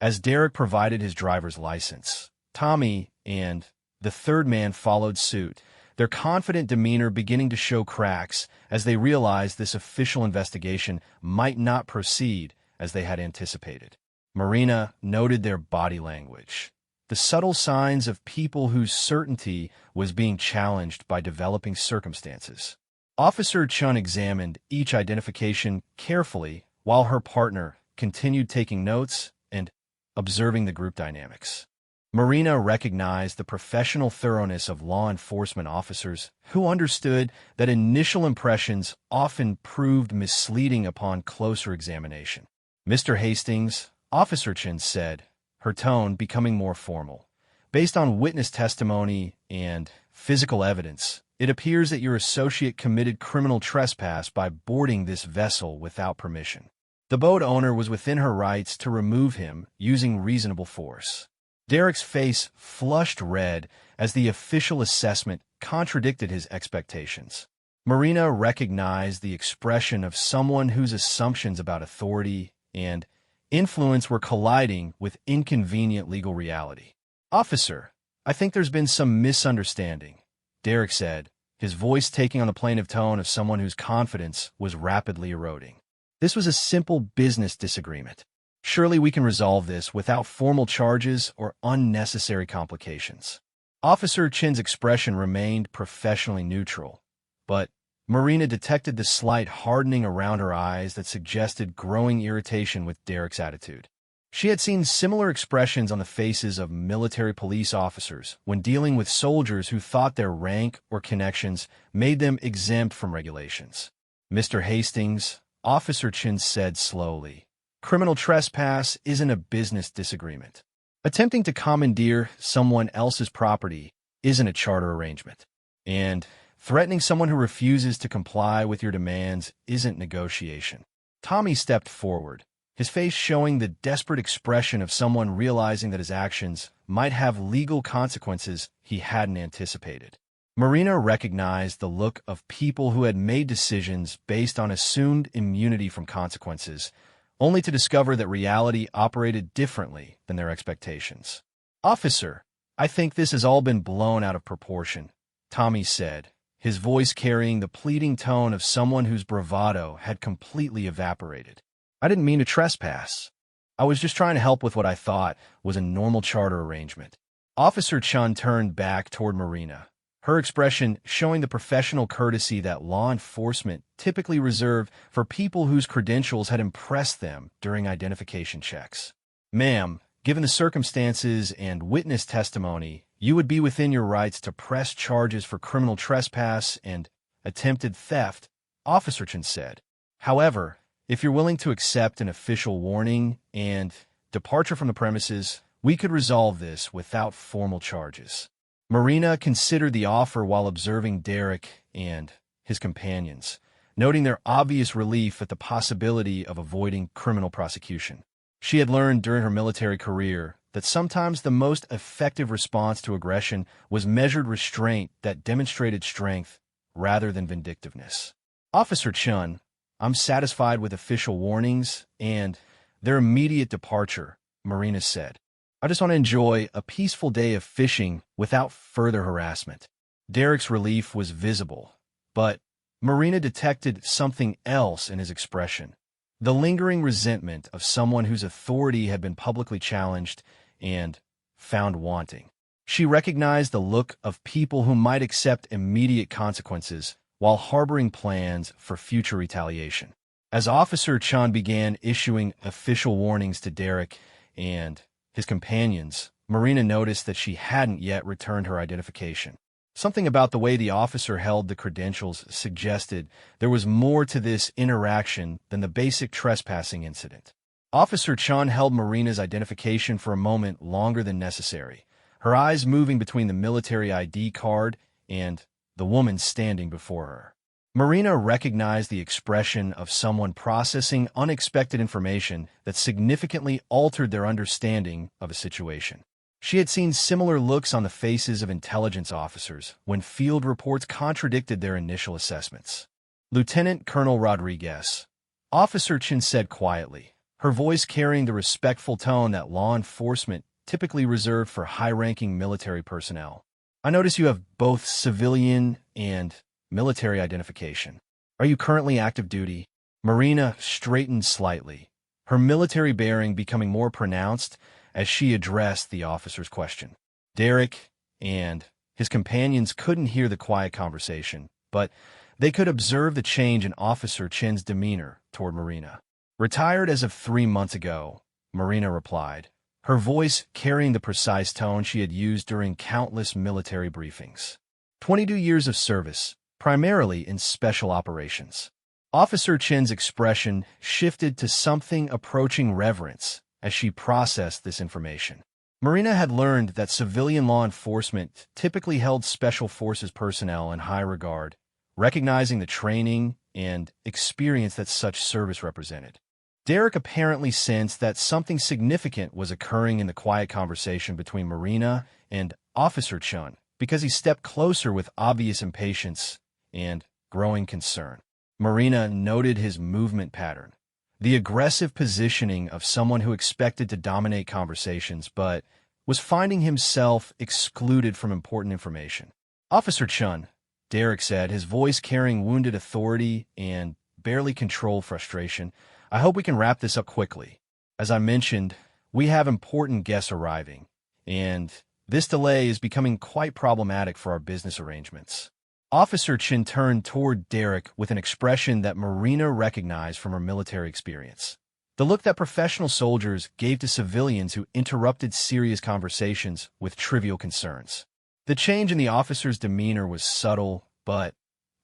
As Derek provided his driver's license, Tommy and the third man followed suit, their confident demeanor beginning to show cracks as they realized this official investigation might not proceed as they had anticipated. Marina noted their body language, the subtle signs of people whose certainty was being challenged by developing circumstances. Officer Chun examined each identification carefully while her partner continued taking notes and observing the group dynamics. Marina recognized the professional thoroughness of law enforcement officers who understood that initial impressions often proved misleading upon closer examination. "Mr. Hastings," Officer Chin said, her tone becoming more formal, "based on witness testimony and physical evidence, it appears that your associate committed criminal trespass by boarding this vessel without permission. The boat owner was within her rights to remove him using reasonable force." Derek's face flushed red as the official assessment contradicted his expectations. Marina recognized the expression of someone whose assumptions about authority and influence were colliding with inconvenient legal reality. "Officer, I think there's been some misunderstanding," Derek said, his voice taking on the plaintive tone of someone whose confidence was rapidly eroding. "This was a simple business disagreement. Surely we can resolve this without formal charges or unnecessary complications. Officer Chin's expression remained professionally neutral, but Marina detected the slight hardening around her eyes that suggested growing irritation with Derek's attitude. She had seen similar expressions on the faces of military police officers when dealing with soldiers who thought their rank or connections made them exempt from regulations. "Mr. Hastings," Officer Chin said slowly, "criminal trespass isn't a business disagreement. Attempting to commandeer someone else's property isn't a charter arrangement. And threatening someone who refuses to comply with your demands isn't negotiation." Tommy stepped forward, his face showing the desperate expression of someone realizing that his actions might have legal consequences he hadn't anticipated. Marina recognized the look of people who had made decisions based on assumed immunity from consequences, only to discover that reality operated differently than their expectations. "Officer, I think this has all been blown out of proportion," Tommy said, his voice carrying the pleading tone of someone whose bravado had completely evaporated. "I didn't mean to trespass. I was just trying to help with what I thought was a normal charter arrangement." Officer Chun turned back toward Marina, her expression showing the professional courtesy that law enforcement typically reserve for people whose credentials had impressed them during identification checks. "Ma'am, given the circumstances and witness testimony, you would be within your rights to press charges for criminal trespass and attempted theft," Officer Chen said. "However, if you're willing to accept an official warning and departure from the premises, we could resolve this without formal charges." Marina considered the offer while observing Derek and his companions, noting their obvious relief at the possibility of avoiding criminal prosecution. She had learned during her military career that sometimes the most effective response to aggression was measured restraint that demonstrated strength rather than vindictiveness. "Officer Chun, I'm satisfied with official warnings and their immediate departure," Marina said. "I just want to enjoy a peaceful day of fishing without further harassment." Derek's relief was visible, but Marina detected something else in his expression: the lingering resentment of someone whose authority had been publicly challenged and found wanting. She recognized the look of people who might accept immediate consequences while harboring plans for future retaliation. As Officer Chan began issuing official warnings to Derek and his companions, Marina noticed that she hadn't yet returned her identification. Something about the way the officer held the credentials suggested there was more to this interaction than the basic trespassing incident. Officer Chan held Marina's identification for a moment longer than necessary, her eyes moving between the military ID card and the woman standing before her. Marina recognized the expression of someone processing unexpected information that significantly altered their understanding of a situation. She had seen similar looks on the faces of intelligence officers when field reports contradicted their initial assessments. "Lieutenant Colonel Rodriguez," Officer Chin said quietly, her voice carrying the respectful tone that law enforcement typically reserved for high-ranking military personnel. "I notice you have both civilian and military identification. Are you currently active duty?" Marina straightened slightly, her military bearing becoming more pronounced as she addressed the officer's question. Derek and his companions couldn't hear the quiet conversation, but they could observe the change in Officer Chin's demeanor toward Marina. "Retired as of 3 months ago," Marina replied, her voice carrying the precise tone she had used during countless military briefings. 22 years of service, primarily in special operations." Officer Chin's expression shifted to something approaching reverence as she processed this information. Marina had learned that civilian law enforcement typically held special forces personnel in high regard, recognizing the training and experience that such service represented. Derek apparently sensed that something significant was occurring in the quiet conversation between Marina and Officer Chun because he stepped closer with obvious impatience and growing concern. Marina noted his movement pattern, the aggressive positioning of someone who expected to dominate conversations but was finding himself excluded from important information. "Officer Chun," Derek said, his voice carrying wounded authority and barely controlled frustration, "I hope we can wrap this up quickly." As I mentioned, we have important guests arriving, and this delay is becoming quite problematic for our business arrangements. Officer Chin turned toward Derek with an expression that Marina recognized from her military experience. The look that professional soldiers gave to civilians who interrupted serious conversations with trivial concerns. The change in the officer's demeanor was subtle, but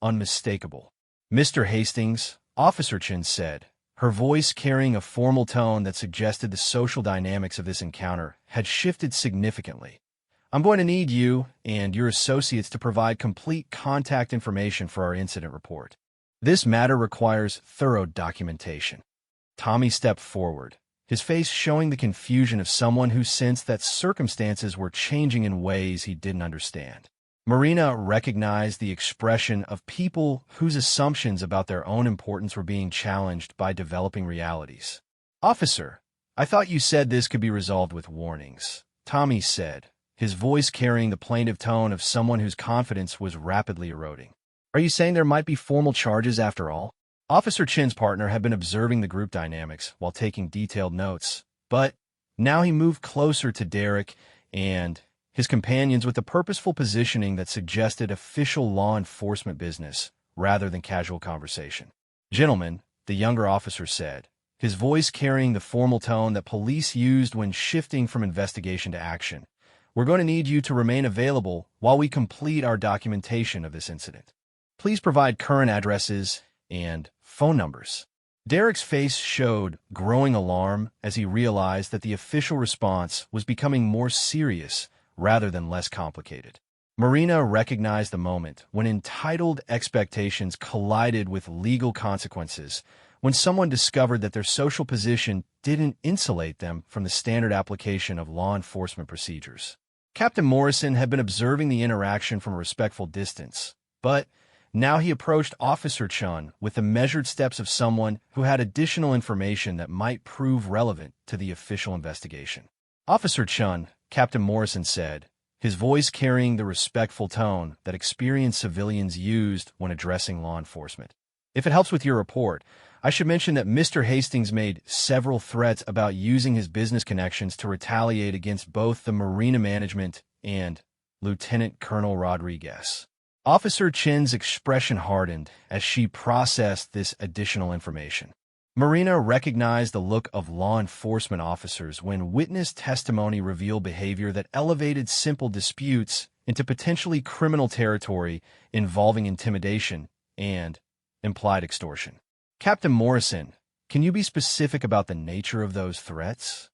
unmistakable. "Mr. Hastings," Officer Chin said, her voice carrying a formal tone that suggested the social dynamics of this encounter had shifted significantly. "I'm going to need you and your associates to provide complete contact information for our incident report. This matter requires thorough documentation." Tommy stepped forward, his face showing the confusion of someone who sensed that circumstances were changing in ways he didn't understand. Marina recognized the expression of people whose assumptions about their own importance were being challenged by developing realities. "Officer, I thought you said this could be resolved with warnings," Tommy said, his voice carrying the plaintive tone of someone whose confidence was rapidly eroding. "Are you saying there might be formal charges after all?" Officer Chin's partner had been observing the group dynamics while taking detailed notes, but now he moved closer to Derek and his companions with a purposeful positioning that suggested official law enforcement business rather than casual conversation. "Gentlemen," the younger officer said, his voice carrying the formal tone that police used when shifting from investigation to action, "we're going to need you to remain available while we complete our documentation of this incident. Please provide current addresses and phone numbers." Derek's face showed growing alarm as he realized that the official response was becoming more serious rather than less complicated. Marina recognized the moment when entitled expectations collided with legal consequences, when someone discovered that their social position didn't insulate them from the standard application of law enforcement procedures. Captain Morrison had been observing the interaction from a respectful distance, but now he approached Officer Chun with the measured steps of someone who had additional information that might prove relevant to the official investigation. "Officer Chun," Captain Morrison said, his voice carrying the respectful tone that experienced civilians used when addressing law enforcement. "If it helps with your report, I should mention that Mr. Hastings made several threats about using his business connections to retaliate against both the Marina management and Lieutenant Colonel Rodriguez." Officer Chin's expression hardened as she processed this additional information. Marina recognized the look of law enforcement officers when witness testimony revealed behavior that elevated simple disputes into potentially criminal territory involving intimidation and implied extortion. "Captain Morrison, can you be specific about the nature of those threats?"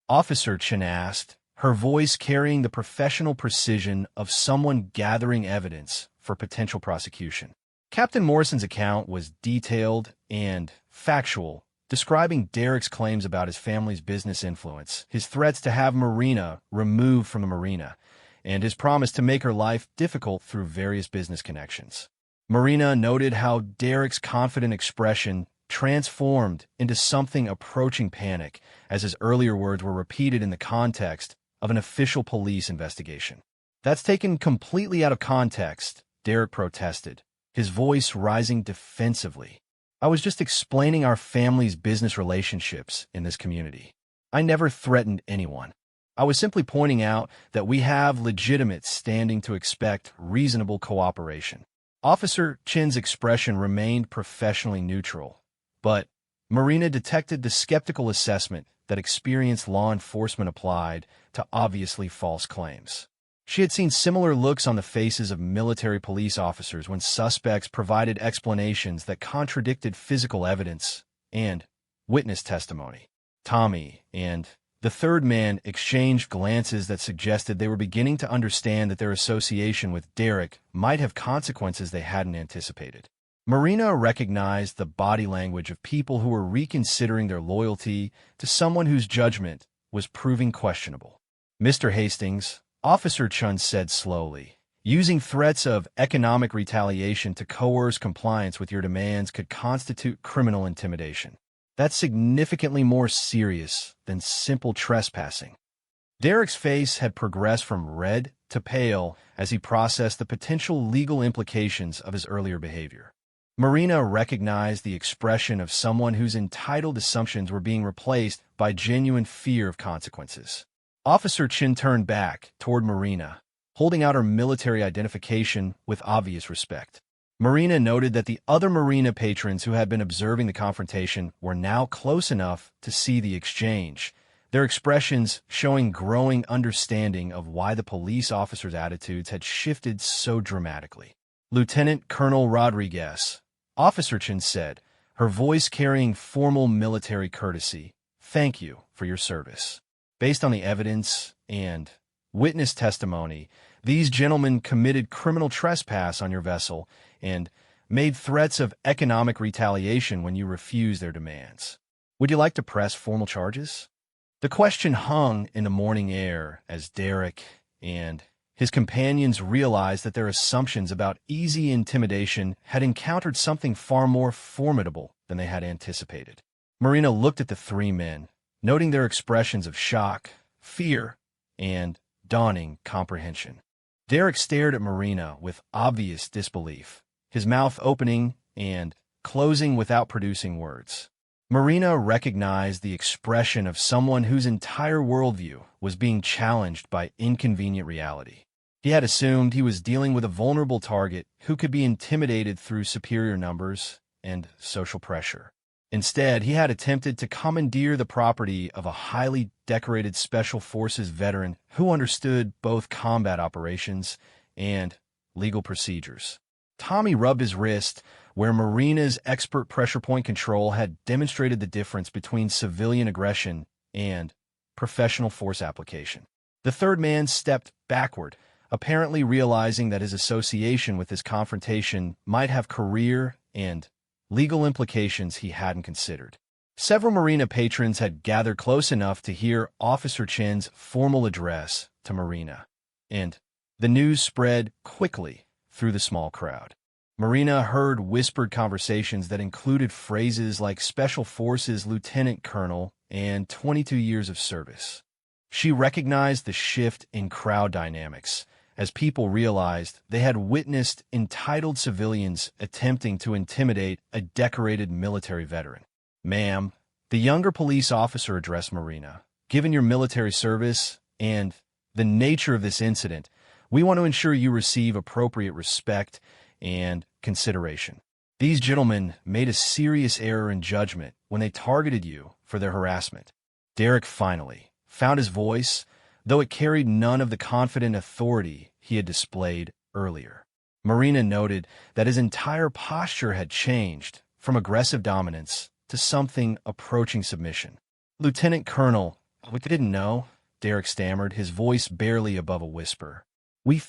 Officer Chin asked, her voice carrying the professional precision of someone gathering evidence for potential prosecution. Captain Morrison's account was detailed and factual, describing Derek's claims about his family's business influence, his threats to have Marina removed from the marina, and his promise to make her life difficult through various business connections. Marina noted how Derek's confident expression transformed into something approaching panic as his earlier words were repeated in the context of an official police investigation. "That's taken completely out of context," Derek protested, his voice rising defensively. "I was just explaining our family's business relationships in this community. I never threatened anyone. I was simply pointing out that we have legitimate standing to expect reasonable cooperation." Officer Chin's expression remained professionally neutral, but Marina detected the skeptical assessment that experienced law enforcement applied to obviously false claims. She had seen similar looks on the faces of military police officers when suspects provided explanations that contradicted physical evidence and witness testimony. Tommy and the third man exchanged glances that suggested they were beginning to understand that their association with Derek might have consequences they hadn't anticipated. Marina recognized the body language of people who were reconsidering their loyalty to someone whose judgment was proving questionable. "Mr. Hastings," Officer Chun said slowly, "using threats of economic retaliation to coerce compliance with your demands could constitute criminal intimidation. That's significantly more serious than simple trespassing." Derek's face had progressed from red to pale as he processed the potential legal implications of his earlier behavior. Marina recognized the expression of someone whose entitled assumptions were being replaced by genuine fear of consequences. Officer Chin turned back toward Marina, holding out her military identification with obvious respect. Marina noted that the other marina patrons who had been observing the confrontation were now close enough to see the exchange, their expressions showing growing understanding of why the police officers' attitudes had shifted so dramatically. Lieutenant Colonel Rodriguez, Officer Chin said, her voice carrying formal military courtesy, "Thank you for your service. Based on the evidence and witness testimony, these gentlemen committed criminal trespass on your vessel and made threats of economic retaliation when you refused their demands. Would you like to press formal charges?" The question hung in the morning air as Derek and his companions realized that their assumptions about easy intimidation had encountered something far more formidable than they had anticipated. Marina looked at the three men, noting their expressions of shock, fear, and dawning comprehension. Derek stared at Marina with obvious disbelief, his mouth opening and closing without producing words. Marina recognized the expression of someone whose entire worldview was being challenged by inconvenient reality. He had assumed he was dealing with a vulnerable target who could be intimidated through superior numbers and social pressure. Instead, he had attempted to commandeer the property of a highly decorated Special Forces veteran who understood both combat operations and legal procedures. Tommy rubbed his wrist where Marina's expert pressure point control had demonstrated the difference between civilian aggression and professional force application. The third man stepped backward, apparently realizing that his association with this confrontation might have career and legal implications he hadn't considered. Several Marina patrons had gathered close enough to hear Officer Chin's formal address to Marina, and the news spread quickly through the small crowd. Marina heard whispered conversations that included phrases like Special Forces Lieutenant Colonel and 22 years of service. She recognized the shift in crowd dynamics as people realized they had witnessed entitled civilians attempting to intimidate a decorated military veteran. "Ma'am," the younger police officer addressed Marina, "given your military service and the nature of this incident, we want to ensure you receive appropriate respect and consideration. These gentlemen made a serious error in judgment when they targeted you for their harassment." Derek finally found his voice, though it carried none of the confident authority he had displayed earlier. Marina noted that his entire posture had changed from aggressive dominance to something approaching submission. "Lieutenant Colonel, we didn't know," Derek stammered, his voice barely above a whisper. We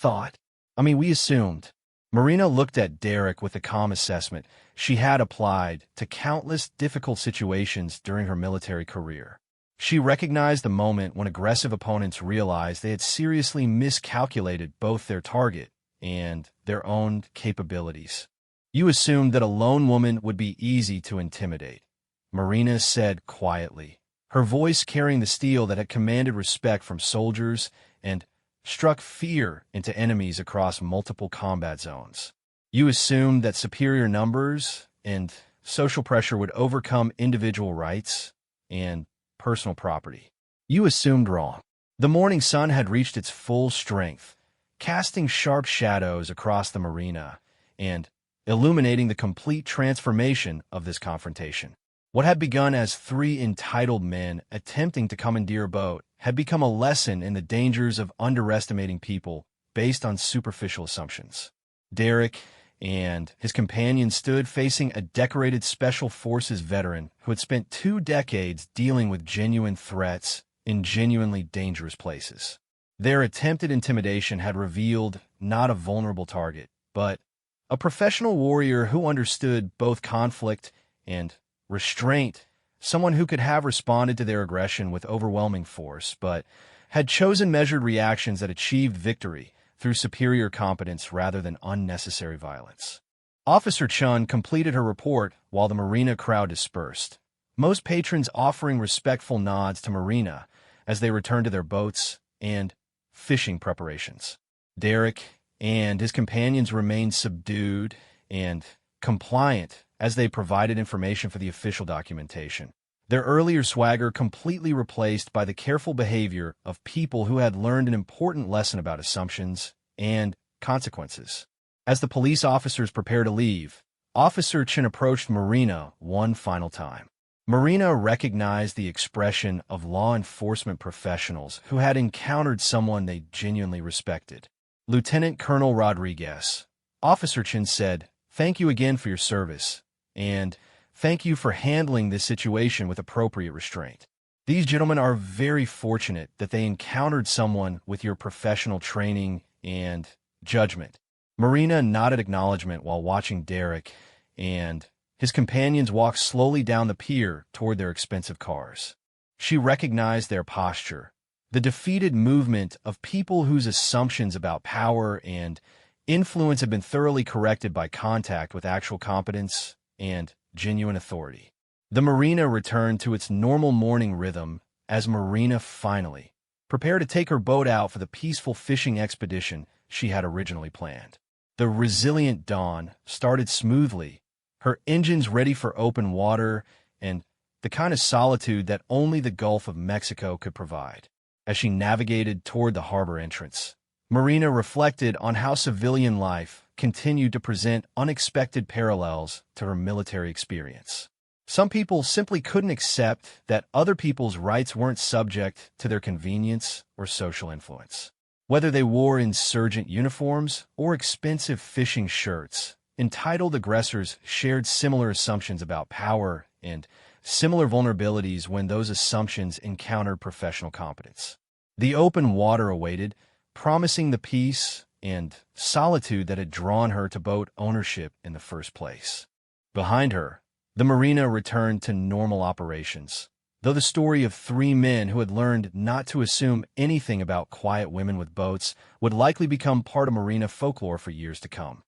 assumed." Marina looked at Derek with the calm assessment she had applied to countless difficult situations during her military career. She recognized the moment when aggressive opponents realized they had seriously miscalculated both their target and their own capabilities. "You assumed that a lone woman would be easy to intimidate," Marina said quietly, her voice carrying the steel that had commanded respect from soldiers and struck fear into enemies across multiple combat zones. "You assumed that superior numbers and social pressure would overcome individual rights and personal property. You assumed wrong." The morning sun had reached its full strength, casting sharp shadows across the marina and illuminating the complete transformation of this confrontation. What had begun as three entitled men attempting to commandeer a boat had become a lesson in the dangers of underestimating people based on superficial assumptions. Derek and his companion stood facing a decorated Special Forces veteran who had spent 2 decades dealing with genuine threats in genuinely dangerous places. Their attempted intimidation had revealed not a vulnerable target, but a professional warrior who understood both conflict and restraint, someone who could have responded to their aggression with overwhelming force, but had chosen measured reactions that achieved victory through superior competence rather than unnecessary violence. Officer Chun completed her report while the marina crowd dispersed, most patrons offering respectful nods to Marina as they returned to their boats and fishing preparations. Derek and his companions remained subdued and compliant as they provided information for the official documentation. Their earlier swagger completely replaced by the careful behavior of people who had learned an important lesson about assumptions and consequences. As the police officers prepared to leave, Officer Chen approached Marina one final time. Marina recognized the expression of law enforcement professionals who had encountered someone they genuinely respected. Lieutenant Colonel Rodriguez, Officer Chen said, "Thank you again for your service, and thank you for handling this situation with appropriate restraint. These gentlemen are very fortunate that they encountered someone with your professional training and judgment." Marina nodded acknowledgement while watching Derek and his companions walk slowly down the pier toward their expensive cars. She recognized their posture, the defeated movement of people whose assumptions about power and influence had been thoroughly corrected by contact with actual competence and genuine authority. The marina returned to its normal morning rhythm as Marina finally prepared to take her boat out for the peaceful fishing expedition she had originally planned. The resilient Dawn started smoothly, her engines ready for open water and the kind of solitude that only the Gulf of Mexico could provide. As she navigated toward the harbor entrance, Marina reflected on how civilian life continued to present unexpected parallels to her military experience. Some people simply couldn't accept that other people's rights weren't subject to their convenience or social influence. Whether they wore insurgent uniforms or expensive fishing shirts, entitled aggressors shared similar assumptions about power and similar vulnerabilities when those assumptions encountered professional competence. The open water awaited, promising the peace and solitude that had drawn her to boat ownership in the first place. Behind her, the marina returned to normal operations, though the story of three men who had learned not to assume anything about quiet women with boats would likely become part of marina folklore for years to come.